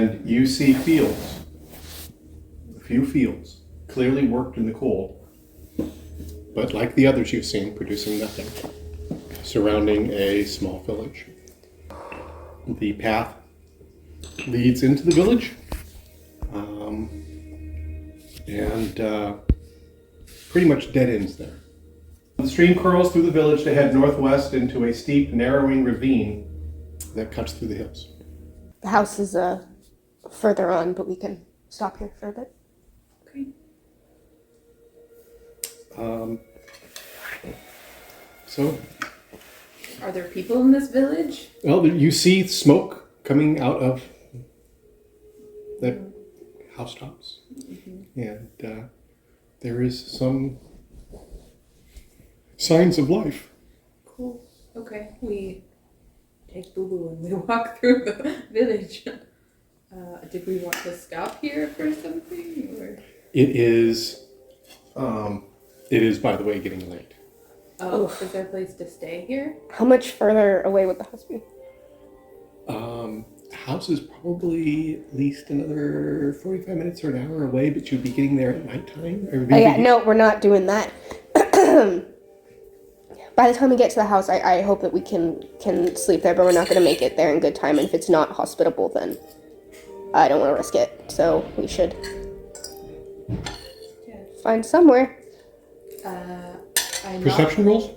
and you see fields, a few fields, clearly worked in the cold, but like the others you've seen, producing nothing, surrounding a small village. The path leads into the village, and pretty much dead ends there. The stream curls through the village to head northwest into a steep, narrowing ravine that cuts through the hills. The house is further on, but we can stop here for a bit. Okay. So, Are there people in this village? well, you see smoke coming out of the housetops, and there is some signs of life. Cool. Okay. We take Boo Boo and we walk through the village. Did we want to stop here for something? Or? It is, by the way, getting late. Oh, is there a place to stay here? How much further away would the house be? The house is probably at least another 45 minutes or an hour away, but you'd be getting there at nighttime. Or maybe Oh yeah, no, we're not doing that. By the time we get to the house, I hope that we can sleep there, but we're not going to make it there in good time. And if it's not hospitable, then I don't want to risk it. So we should find somewhere. Perception rolls?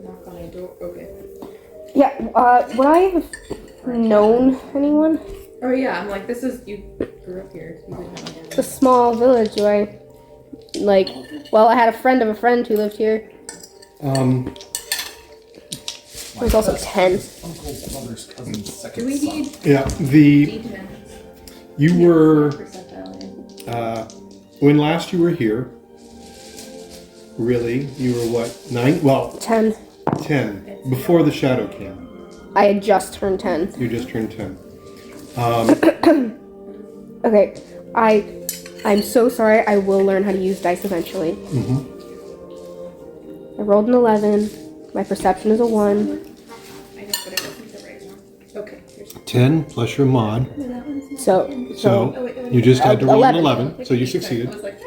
Knock on a door. Okay. Yeah, would I have known anyone? Oh yeah, I'm like, this is, you grew up here. You would know. It's a small village, do I? Like, well, I had a friend of a friend who lived here. It was also 10. Uncle's mother's cousin's second Do we son. need Yeah, D10s? you were, Percentile. when last you were here, really, you were what, 9? Well, 10. 10, before the shadow came. I had just turned 10. You just turned 10. Okay, I'm so sorry. I will learn how to use dice eventually. I rolled an 11. My perception is a 1. I know, but it wasn't the right one. Okay, here's 10 plus your mod, So you just had to roll an 11. 11, so you I succeeded. was like,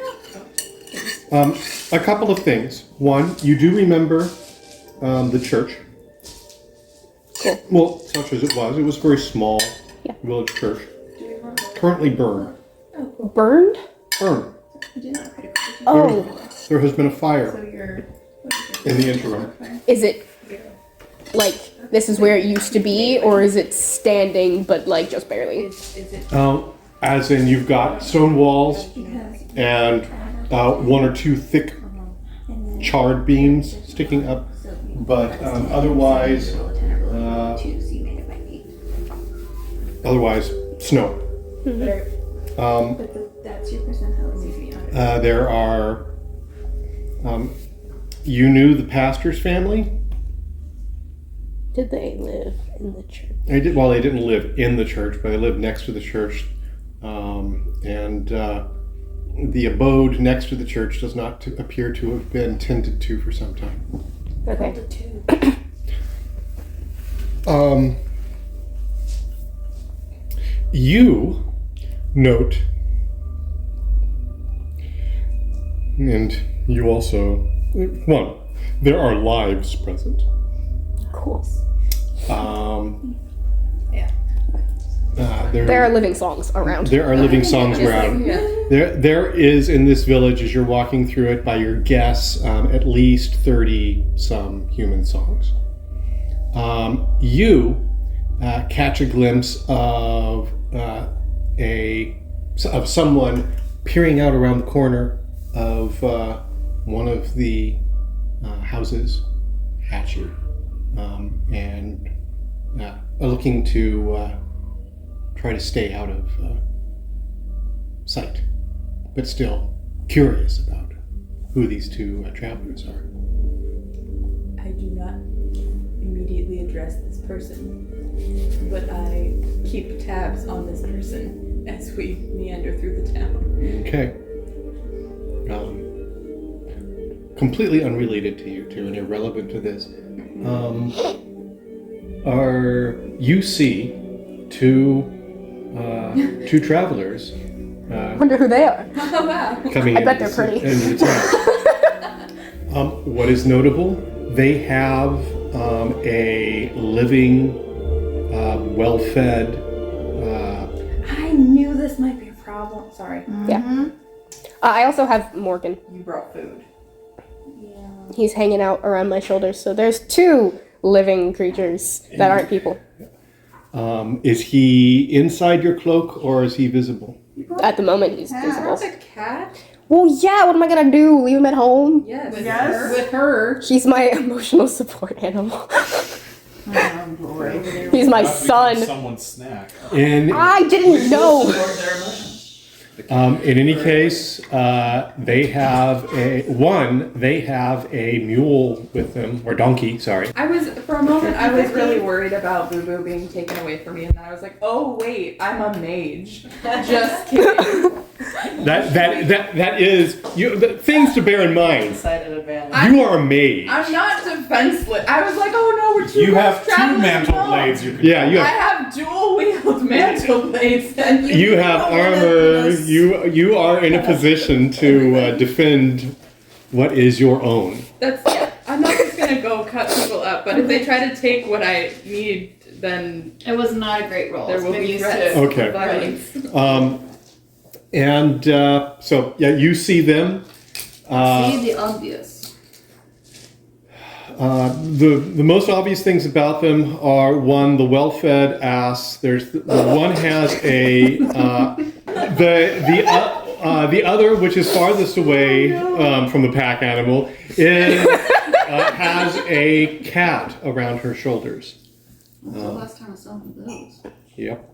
oh. A couple of things. One, you do remember the church. Cool. Well, such as it was a very small Yeah. village church. Currently burned. Oh, cool. Burned? Burned. You did not critical. Oh, There has been a fire So you're... in the interim. is it like this is where it used to be, or is it standing but like just barely? Is it... As in, you've got stone walls and 1 or 2 thick charred beams sticking up, but otherwise snow. That's your percentile. There are. You knew the pastor's family. Did they live in the church? They did. Well, they didn't live in the church, but they lived next to the church, and the abode next to the church does not appear to have been tended to for some time. Okay. You note, and you also, one, there are lives present. Cool. Yeah. There are living songs around. There are living songs around. Yeah. There is in this village, as you're walking through it, by your guess, at least 30 some human songs. You catch a glimpse of someone peering out around the corner of one of the houses at you, and looking to try to stay out of sight, but still curious about who these two travelers are. I do not immediately address this person, but I keep tabs on this person as we meander through the town. Okay. Completely unrelated to you two and irrelevant to this. You see two two travelers Wonder who they are. Oh wow. coming I in. bet they're pretty. What is notable, they have a living, well-fed, I knew this might be a problem. Sorry. Yeah. I also have Morgan. You brought food. Yeah. He's hanging out around my shoulders. So there's two living creatures that aren't people. is he inside your cloak or is he visible? At the moment, he's Brought visible. the cat? Well, yeah, what am I gonna do? Leave him at home? Yes. Yes. With her. He's my emotional support animal. Oh, boy. He's my Not to become son. Someone's snack. In I didn't know. Support their emotions. in any case, they have a mule with them, or donkey. Sorry. For a moment, I was really worried about Boo Boo being taken away from me, and then I was like, oh wait, I'm a mage. Just kidding. That is things to bear in mind. Decided advantage. You are a mage. I'm not defenseless. I was like, oh no, we're two You have two traveling mantle alone. blades you can Yeah, you I have have dual wield mantle blades, and you have armor. You are in a position to defend what is your own. I'm not just gonna go cut people up, but if they try to take what I need, then It was not a great roll. there will Been be used threats to- Okay. of violence. So yeah, you see them. See the obvious. The most obvious things about them are one, the well-fed ass. One has a the other, which is farthest away from the pack animal, has a cat around her shoulders. When's the last time I saw one of those? Yep.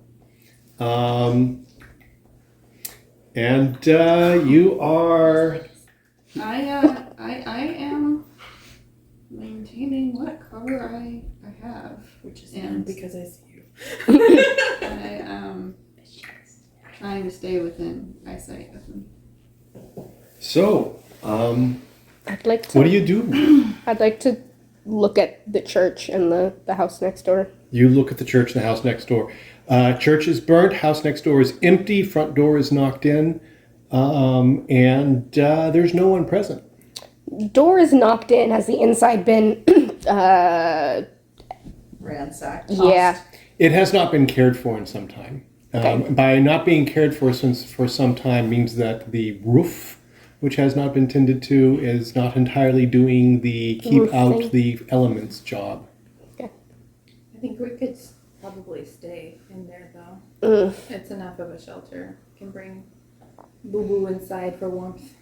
And you are. I am maintaining what cover I have. Which is And- because I see you. I am trying to stay within eyesight of them. So, I'd like to. what do you do? I'd like to look at the church and the house next door. You look at the church and the house next door. Church is burnt. House next door is empty. Front door is knocked in, and there's no one present. Door is knocked in. Has the inside been? Ransacked. Yeah. It has not been cared for in some time. Okay. By not being cared for for some time means that the roof, which has not been tended to, is not entirely doing the keep Roof out thing. the elements job. I think we could probably stay in there though. It's enough of a shelter. Can bring Boo Boo inside for warmth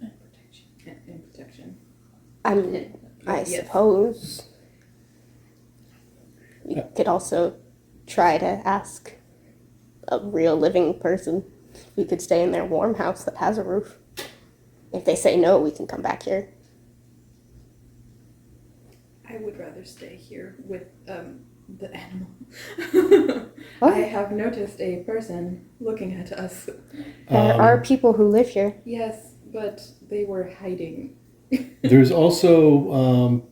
and protection. I Yes. suppose. We could also try to ask a real living person if we could stay in their warm house that has a roof. If they say no, we can come back here. I would rather stay here with the animal. Oh. I have noticed a person looking at us. There are people who live here. Yes, but they were hiding. There's also,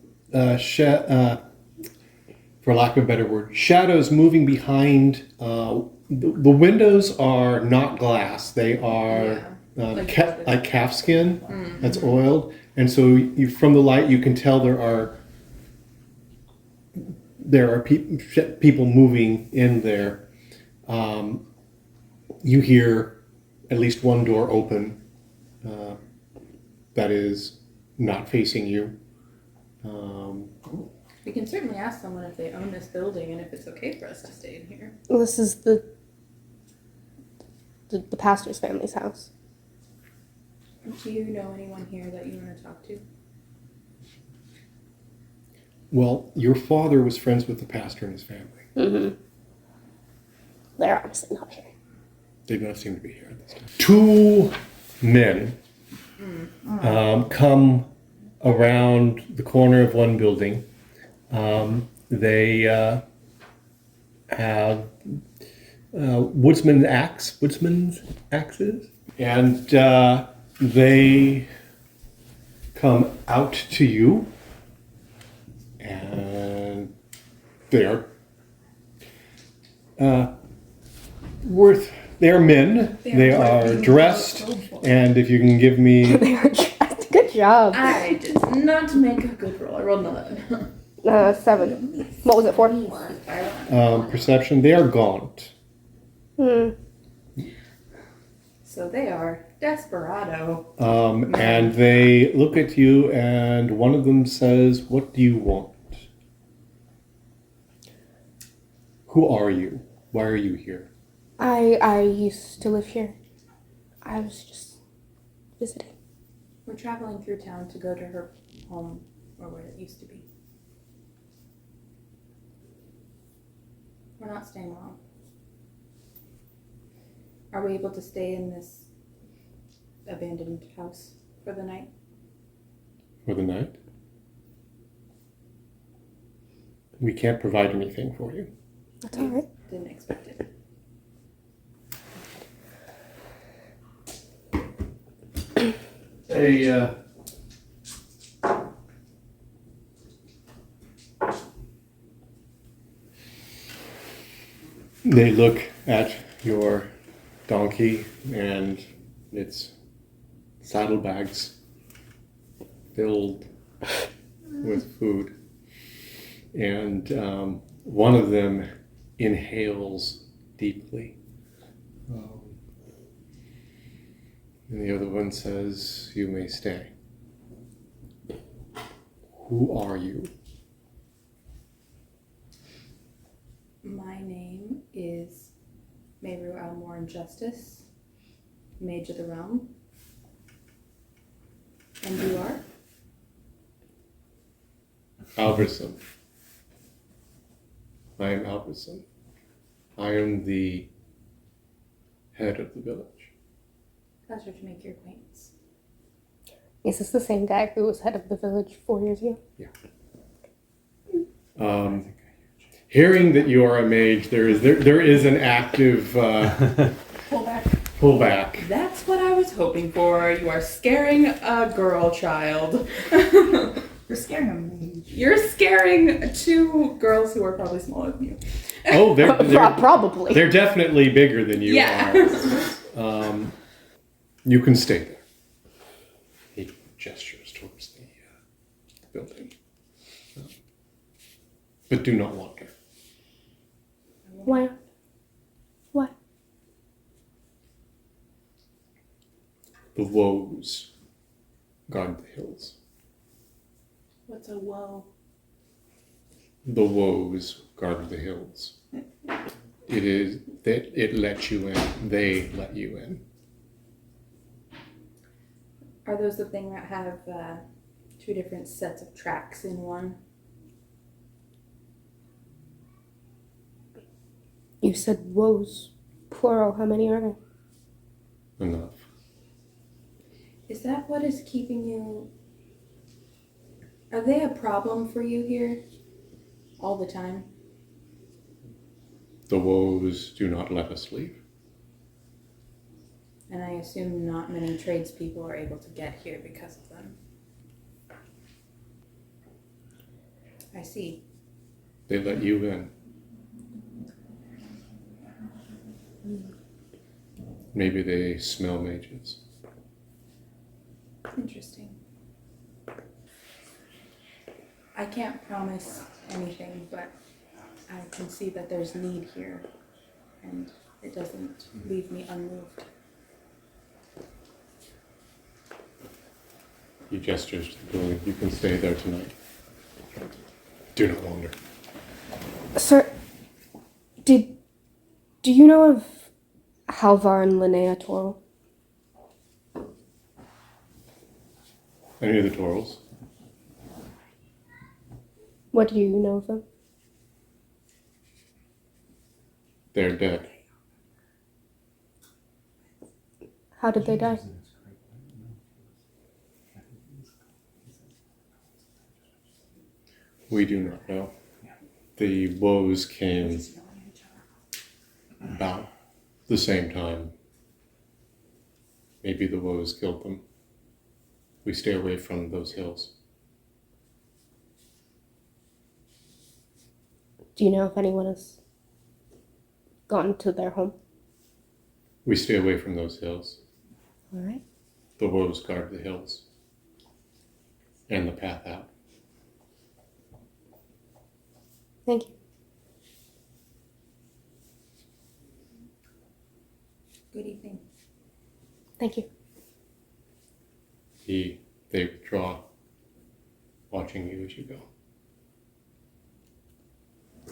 for lack of a better word, shadows moving behind. The windows are not glass; they are Like like calf skin that's oiled, and so from the light you can tell there are people moving in there. You hear at least one door open that is not facing you. We can certainly ask someone if they own this building and if it's okay for us to stay in here. This is the pastor's family's house. Do you know anyone here that you want to talk to? Well, your father was friends with the pastor and his family. Mm-hmm. They're obviously not here. They do not seem to be here at this time. Two men come around the corner of one building. They have woodsman's axes, and they come out to you, and they are They are men. They are dressed, and if you can give me They are dressed. Good job. I did not make a good roll. I rolled an 11. 7. What was it for? perception, they are gaunt. So they are desperado. And they look at you, and one of them says, "What do you want? Who are you? Why are you here?" I used to live here. I was just visiting. We're traveling through town to go to her home, or where it used to be. We're not staying long. Are we able to stay in this abandoned house for the night? For the night? We can't provide anything for you. That's all right. Didn't expect it. They look at your donkey and its saddlebags filled with food. And one of them inhales deeply. And the other one says, "You may stay." Who are you? My name is Mehru and Justice, Mage of the Realm. And you are? Alberson. I am Alberson. I am the head of the village. Pleasure to make your acquaintance. Is this the same guy who was head of the village 4 years ago? Hearing that you are a mage, there is an active pullback. That's what I was hoping for. You are scaring a girl child. You're scaring him. You're scaring 2 girls who are probably smaller than you. Oh, Probably. they're definitely bigger than you Yeah. are. You can stay there. He gestures towards the building. But do not wander. Why? What? The woes guard the hills. What's a woe? The woes guard the hills. It lets you in. They let you in. Are those the thing that have 2 different sets of tracks in one? You said woes. Plural. How many are there? Enough. Is that what is keeping you... Are they a problem for you here? All the time? The woes do not let us leave. And I assume not many tradespeople are able to get here because of them. I see. They let you in. Maybe they smell mages. Interesting. I can't promise anything, but I can see that there's need here, and it doesn't leave me unmoved. He gestures to the building. You can stay there tonight. Do not wander. Sir, do you know of Halvar and Linnea Torrell? Any of the Torals? What do you know of them? They're dead. How did they die? We do not know. The woes came about the same time. Maybe the woes killed them. We stay away from those hills. Do you know if anyone has gone to their home? We stay away from those hills. All right. The wolves guard the hills. And the path out. Thank you. Good evening. Thank you. They withdraw, watching you as you go.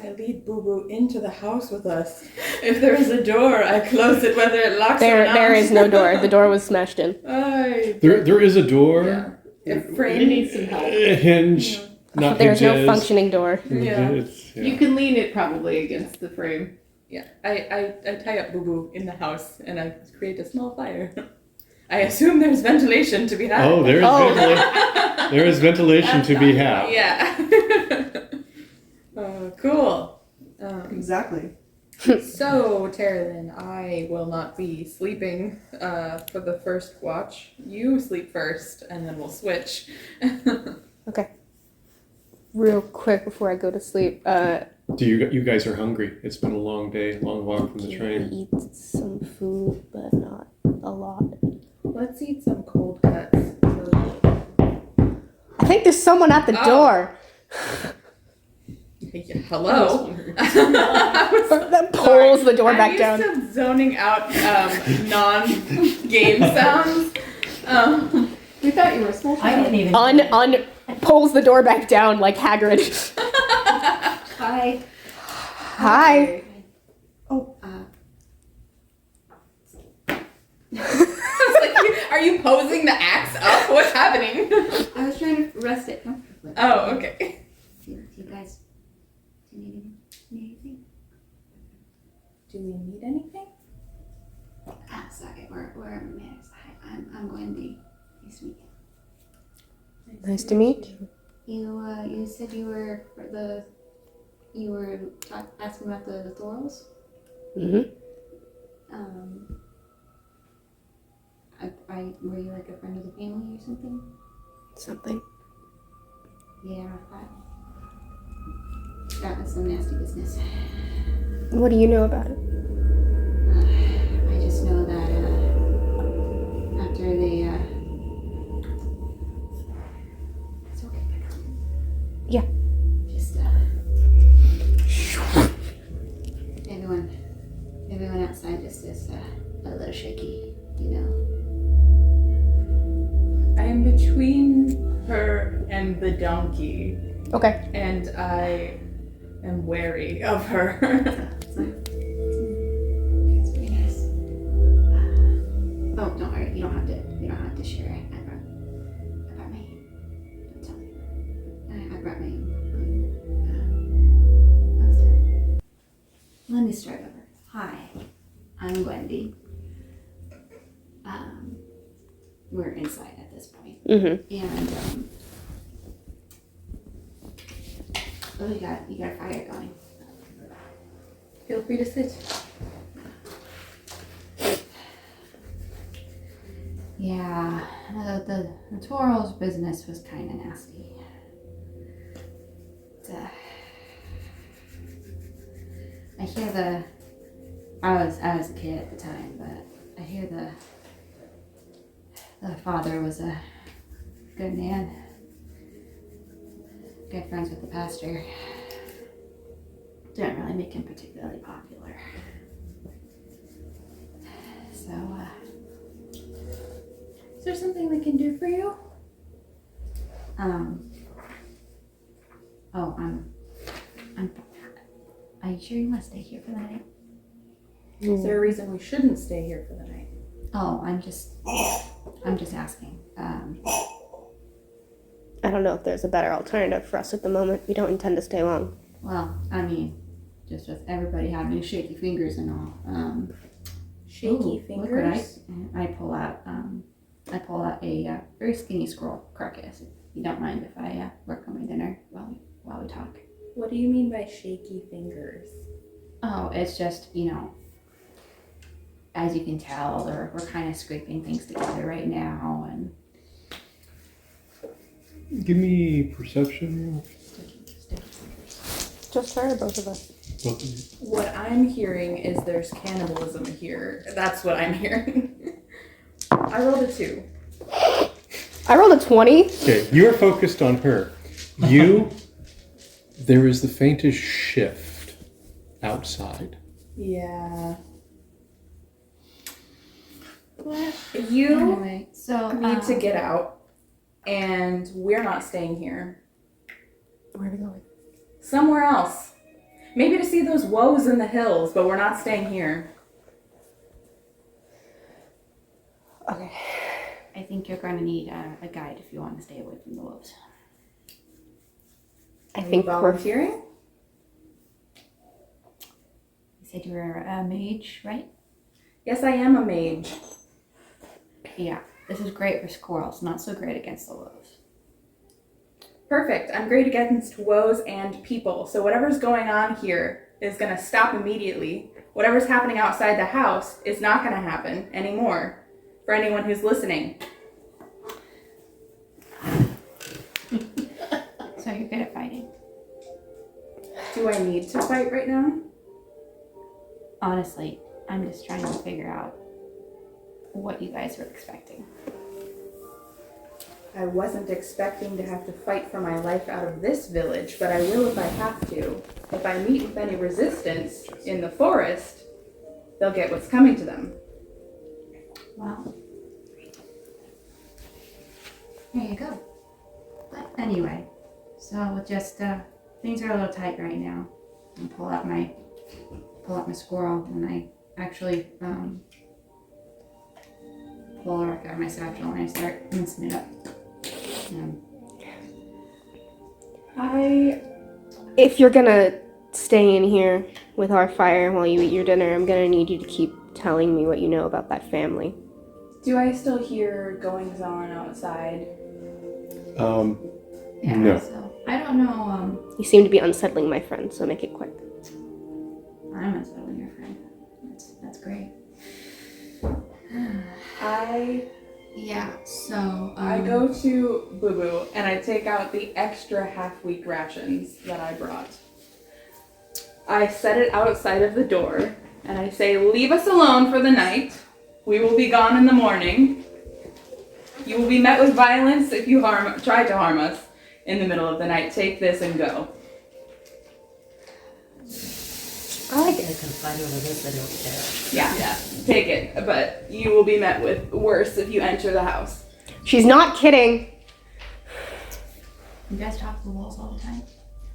I lead Boo Boo into the house with us. If there is a door, I close it whether it locks or not. There is no door. The door was smashed in. There is a door. Yeah. If We frame need some help. A hinge. Not There's no hinges. functioning door. Yeah. It's, You can lean it probably against the frame. Yeah, I tie up Boo Boo in the house and I create a small fire. I assume there's ventilation to be had. Oh, there is Oh. there is ventilation to be had. Yeah. Cool. Exactly. So, Theraline, I will not be sleeping for the first watch. You sleep first, and then we'll switch. Okay. Real quick before I go to sleep, Do you guys are hungry? It's been a long day, long walk from the can train. we eat some food, but not a lot? Let's eat some cold cuts. I think there's someone at the Oh. door. Hello. That pulls the door back down. I'm used to zoning out non-game sounds. We thought you were a small I didn't even. Pulls the door back down like Hagrid. Hi. Hi. Are you posing the axe up? What's happening? I was trying to rest it comfortably. Oh, okay. Do you guys need anything? Do we need anything? Sorry, we're Max. Hi, I'm Wendy. Nice to meet you. Nice to meet you. You said you were asking about the Thorals. Mm-hmm. Were you like a friend of the family or something? Something. Yeah, that was some nasty business. What do you know about it? I just know that after they it's okay. Yeah. Just everyone outside just is a little shaky, you know. I am between her and the donkey, Okay. and I am wary of her. It's very nice. Oh, don't worry. You don't have to share it. I brought my. Don't tell me. I brought my own stuff. Let me start over. Hi, I'm Wendy. We're inside at this point, Mm-hmm. and oh, you got a fire going. Feel free to sit. Yeah, the Toro's business was kind of nasty. I hear I was a kid at the time, but I hear the father was a good man, good friends with the pastor. Didn't really make him particularly popular. So, Is there something we can do for you? are you sure you want to stay here for the night? Is there a reason we shouldn't stay here for the night? Oh, I'm just asking. I don't know if there's a better alternative for us at the moment. We don't intend to stay long. Well, I mean, just with everybody having shaky fingers and all. Shaky Ooh, fingers? Look what I pull out a very skinny squirrel carcass. If you don't mind if I work on my dinner while we talk. What do you mean by shaky fingers? Oh, it's just, as you can tell, we're kind of scraping things together right now, and Give me perception. sticky. Just for both of us. What I'm hearing is there's cannibalism here. That's what I'm hearing. I rolled a 2. I rolled a 20. Okay, you are focused on her. There is the faintest shift outside. Yeah. You Anyway, so need to get out, and we're not staying here. Where are we going? Somewhere else. Maybe to see those woes in the hills, but we're not staying here. Okay. I think you're going to need a guide if you want to stay away from the wolves. I Are you think we're volunteering? You said you were a mage, right? Yes, I am a mage. Yeah. This is great for squirrels, not so great against the wolves. Perfect. I'm great against woes and people. So whatever's going on here is going to stop immediately. Whatever's happening outside the house is not going to happen anymore for anyone who's listening. So you're good at fighting. Do I need to fight right now? Honestly, I'm just trying to figure out what you guys were expecting. I wasn't expecting to have to fight for my life out of this village, but I will if I have to. If I meet with any resistance in the forest, they'll get what's coming to them. Well, there you go. But anyway, so just things are a little tight right now. I pull out my squirrel, and I actually pull a rock out of my satchel and I start mincing it up. If you're gonna stay in here with our fire while you eat your dinner, I'm gonna need you to keep telling me what you know about that family. Do I still hear goings on outside? Yeah, No. so I don't know. You seem to be unsettling my friend, so make it quick. I'm unsettling your friend. That's great. Yeah, so I go to Boo Boo and I take out the extra half-week rations that I brought. I set it outside of the door and I say, "Leave us alone for the night. We will be gone in the morning. You will be met with violence if you try to harm us in the middle of the night. Take this and go." I like I can find one of this, I don't care. Yeah, take it. But you will be met with worse if you enter the house. She's not kidding. you guys talk to the walls all the time.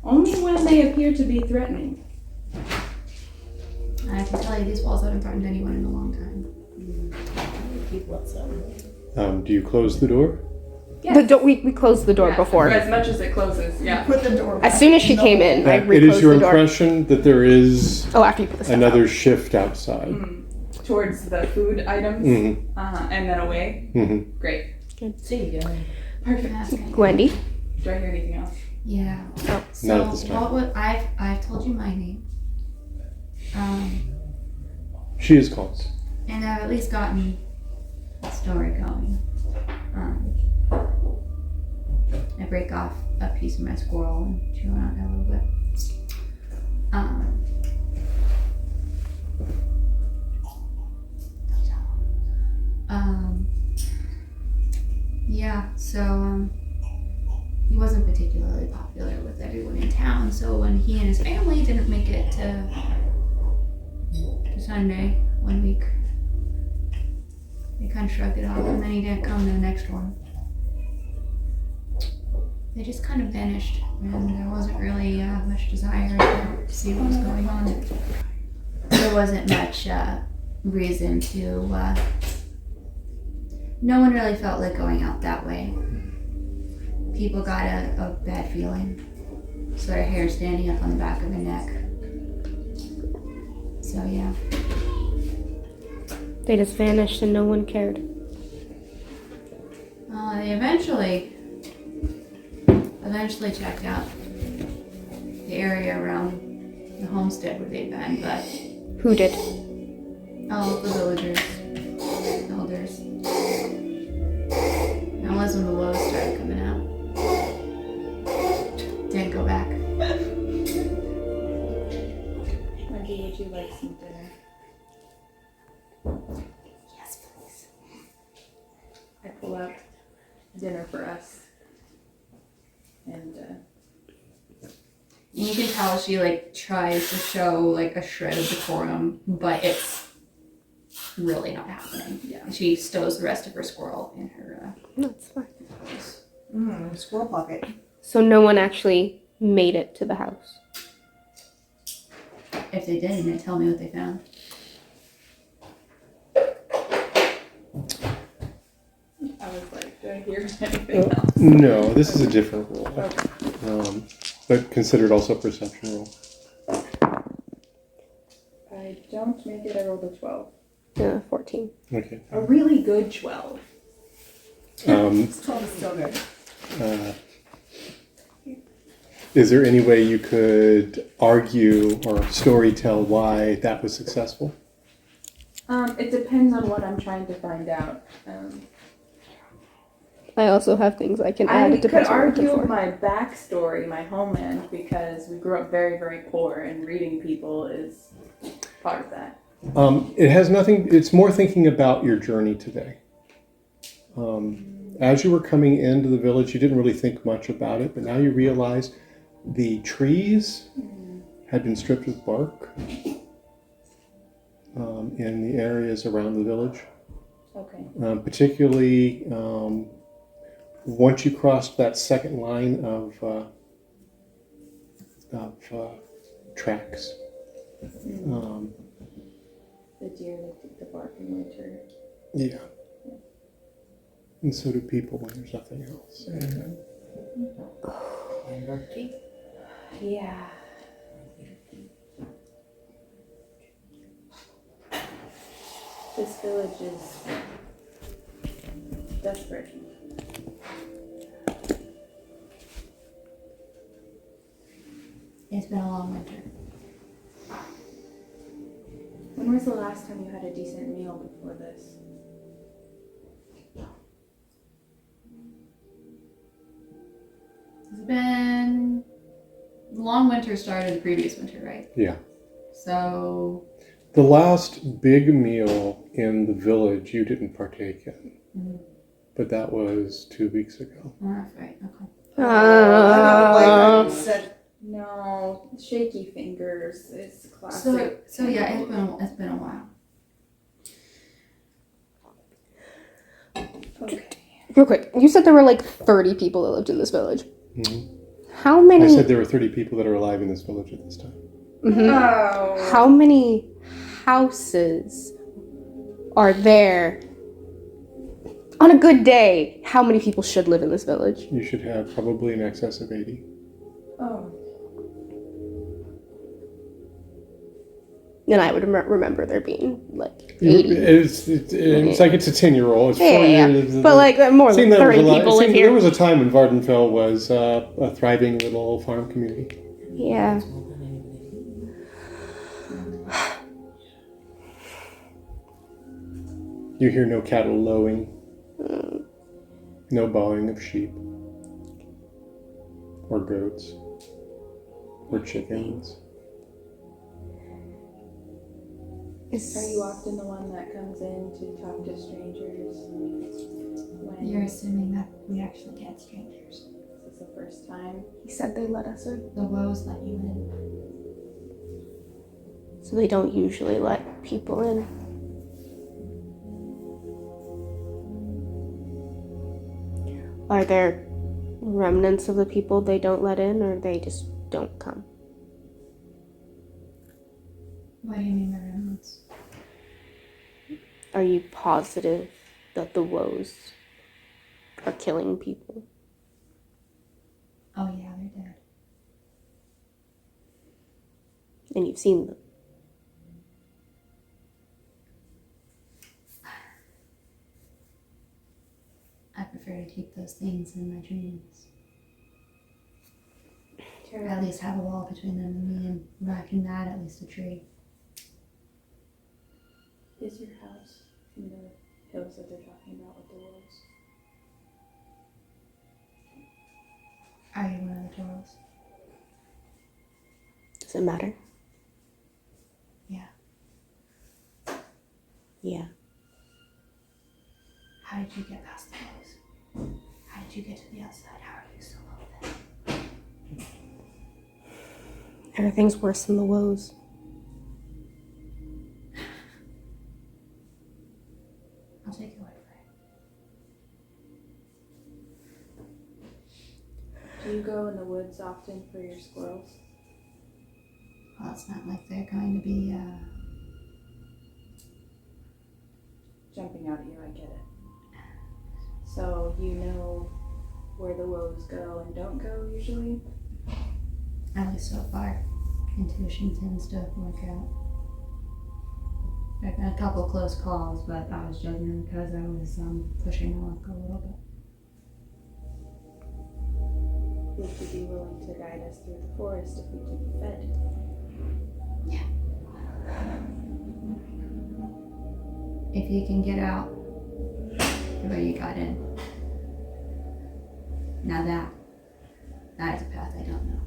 Only when they appear to be threatening. I can tell you these walls haven't threatened anyone in a long time. People outside. Do you close the door? Yes. We closed the door Yeah, before. As much as it closes, yeah. Put the door As soon as she came in, I It reclosed is your the door. impression that there is Oh, after you put the stuff another out. shift outside. Towards the food items, Mm-hmm. and then away. Mm-hmm. Great. See ya. Perfect. Okay. Wendy? Do I hear anything else? Yeah. Oh. So Not at this time. what would I've told you my name. She is close. And I've at least gotten a story going. I break off a piece of my squirrel and chew on it a little bit. Yeah, so he wasn't particularly popular with everyone in town, so when he and his family didn't make it to Sunday one week, they kind of shrugged it off, and then he didn't come to the next one. They just kind of vanished, and there wasn't really much desire to see what was going on. There wasn't much reason to. No one really felt like going out that way. People got a bad feeling, sort of hair standing up on the back of their neck. So yeah. They just vanished and no one cared. They eventually checked out the area around the homestead where they'd been, but Who did? all of the villagers, elders. That was when the woes started coming out. Didn't go back. get some dinner. Yes, please. I pull out dinner for us. And You can tell she like tries to show like a shred of decorum, but it's really not happening. Yeah. She stows the rest of her squirrel in her That's fine. Squirrel pocket. So no one actually made it to the house. If they did, they tell me what they found. I was like, do I hear anything else? No, this is a different roll. Okay. But considered also a perception roll. I don't make it. I rolled a 12. 14. Okay. A really good 12. This 12 is still good. Is there any way you could argue or story tell why that was successful? It depends on what I'm trying to find out. I also have things I can add. I It could depends what I'm looking argue for. my backstory, my homeland, because we grew up very, very poor, and reading people is part of that. It has nothing, it's more thinking about your journey today. As you were coming into the village, you didn't really think much about it, but now you realize the trees had been stripped of bark in the areas around the village. Okay. Particularly once you crossed that second line of tracks. The deer that take the bark in winter. Yeah. And so do people when there's nothing else. Yeah. This village is desperate. It's been a long winter. When was the last time you had a decent meal before this? It's been long winter started the previous winter, right? Yeah. So The last big meal in the village you didn't partake in. But that was 2 weeks ago. that's right. Okay. Said No, shaky fingers is classic. So yeah, it's been a while. Okay. Real quick, you said there were like 30 people that lived in this village. Mhm. How many? I said there were 30 people that are alive in this village at this time. Oh. How many houses are there? On a good day, how many people should live in this village? You should have probably in excess of 80. Oh. Then I would remember there being like 80. It's like it's a 10-year-old. It's 4 Yeah. years. But like more than 30 people live There here. was a time when Vardenfell was a thriving little farm community. Yeah. You hear no cattle lowing, no bawling of sheep, or goats, or chickens. Are you often the one that comes in to talk to strangers? When You're assuming that we actually get strangers. this is the first time? He said they let us in. The woes let you in. So they don't usually let people in. Are there remnants of the people they don't let in, or they just don't come? What do you mean by remnants? Are you positive that the woes are killing people? Oh yeah, they're dead. And you've seen them? I prefer to keep those things in my dreams. Tara, At least have a wall between them and me, and backing that, at least a tree. is your house in the hills that they're talking about with the wolves? Are you one of the Torals? Does it matter? Yeah. Yeah. How did you get past the walls? How did you get to the outside? How are you still over there? Everything's worse than the woes. I'll take your word for it. Do you go in the woods often for your squirrels? Well, it's not like they're going to be, Jumping out at you, I get it. So you know where the woes go and don't go usually? at least so far. Intuition tends to work out. I've had a couple close calls, but I was judging them because I was pushing the luck a little bit. Would you be willing to guide us through the forest if we can be fed? If you can get out the way you got in. Now that is a path I don't know.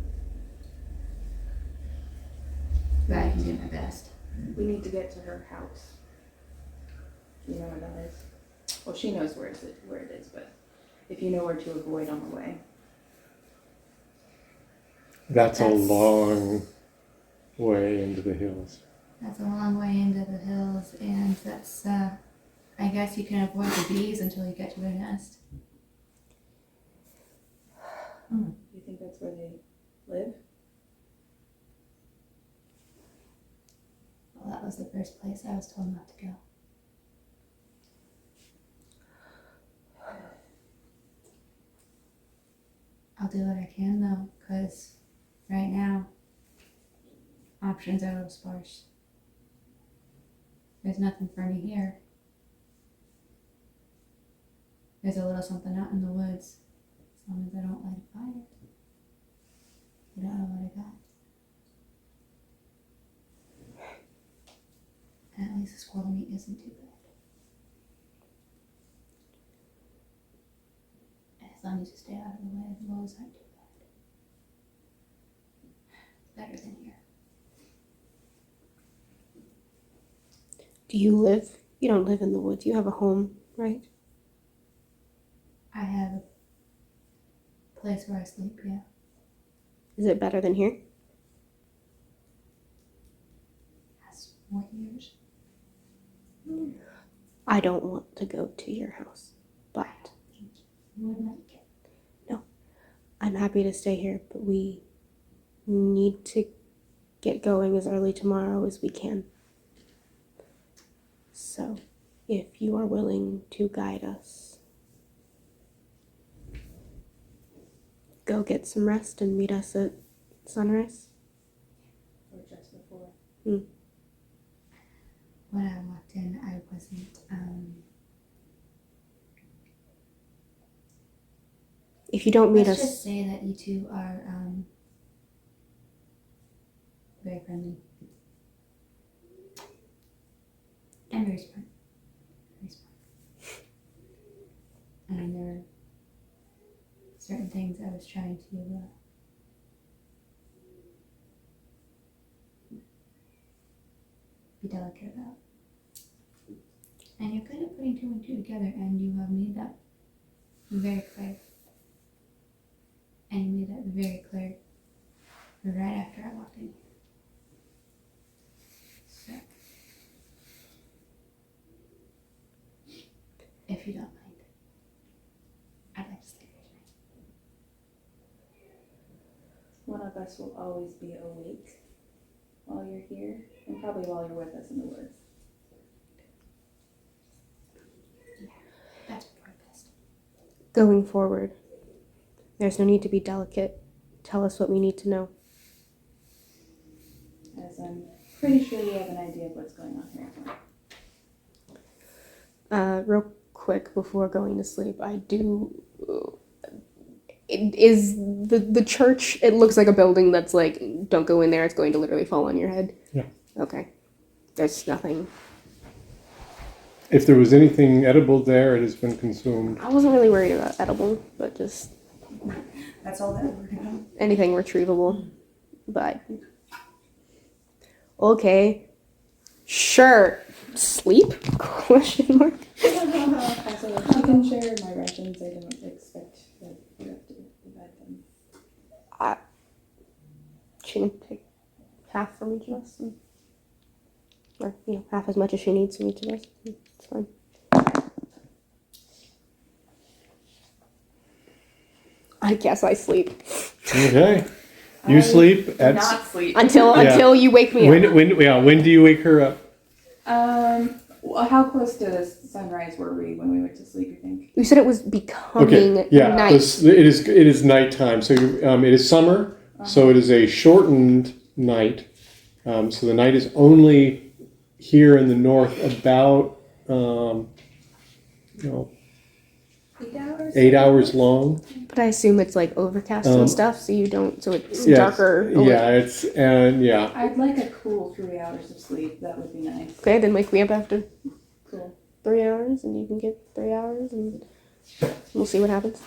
But I can do my best. We need to get to her house. You know where that is? Well, she knows where it is, but if you know where to avoid on the way. That's a long way into the hills. That's a long way into the hills, and that's, I guess you can avoid the bees until you get to their nest. You think that's where they live? Well, that was the first place I was told not to go. I'll do what I can though, because right now, options are a little sparse. There's nothing for me here. There's a little something out in the woods. As long as I don't light a fire. You don't know what I got. And at least the squirrel meat isn't too bad. And as long as you stay out of the way, the wolves aren't too bad. Better than here. Do you don't live in the woods, you have a home, right? I have a place where I sleep, yeah. Is it better than here? Has more years. I don't want to go to your house, but You would like it. I'm happy to stay here, but we need to get going as early tomorrow as we can. So, if you are willing to guide us, go get some rest and meet us at sunrise. Or just before? When I walked in, I wasn't, If you don't meet let's us, just say that you two are, very friendly. And very smart. Very smart. And there were certain things I was trying to, be delicate about. And you're good at putting two and two together, and you have made that very clear. And you made that very clear right after I walked in. So, if you don't mind, I'd like to stay here tonight. One of us will always be awake while you're here, and probably while you're with us in the woods. That's probably best. going forward, there's no need to be delicate. Tell us what we need to know. As I'm pretty sure you have an idea of what's going on here. Real quick before going to sleep, I do. It is the church. It looks like a building that's like, don't go in there. It's going to literally fall on your head. Yeah. Okay. There's nothing. If there was anything edible there, it has been consumed. I wasn't really worried about edible, but just That's all that we're gonna. anything retrievable. But okay. Sure. Sleep? Question mark. Also, if you can share my rations, I don't expect that you have to divide them. She can take half from each of us. Or, half as much as she needs from each of us. It's fine. I guess I sleep. Okay. You sleep at Not sleep. Until you wake me up. when do you wake her up? Well, how close to sunrise were we when we went to sleep, you think? You said it was becoming Okay. Yeah. night. It is nighttime. So it is summer. So it is a shortened night. So the night is only here in the north about 8 hours? 8 hours long. But I assume it's like overcast and stuff, so it's Yes. darker. Yeah. I'd like a cool 3 hours of sleep. That would be nice. Okay, then wake me up after Cool. 3 hours, and you can get 3 hours, and we'll see what happens.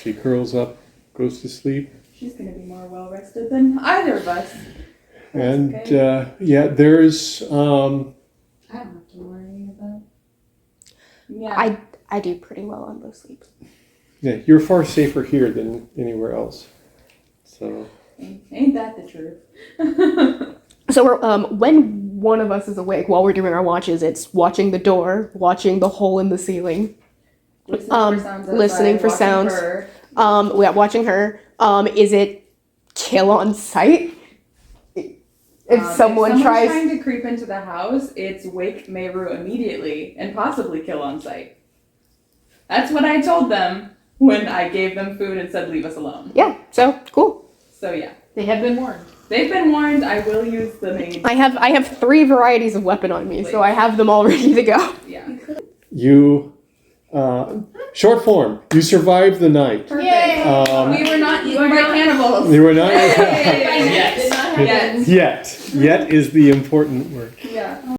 She curls up, goes to sleep, She's gonna be more well rested than either of us. and okay. there's I don't have to worry about. Yeah. I do pretty well on low sleep. you're far safer here than anywhere else. So Ain't that the truth? So we're when one of us is awake while we're doing our watches, it's watching the door, watching the hole in the ceiling, listening for sounds. Her. Watching her. Is it kill on sight? If someone tries trying to creep into the house, it's wake Mehru immediately and possibly kill on sight. That's what I told them when I gave them food and said leave us alone. Yeah, so cool. So yeah. They have been warned. They've been warned. I will use the maid. I have 3 varieties of weapon on me, so I have them all ready to go. Yeah. you, short form, you survived the night. Perfect. Um, We were not eaten by cannibals. You were not Yes. yet is the important word. Yeah.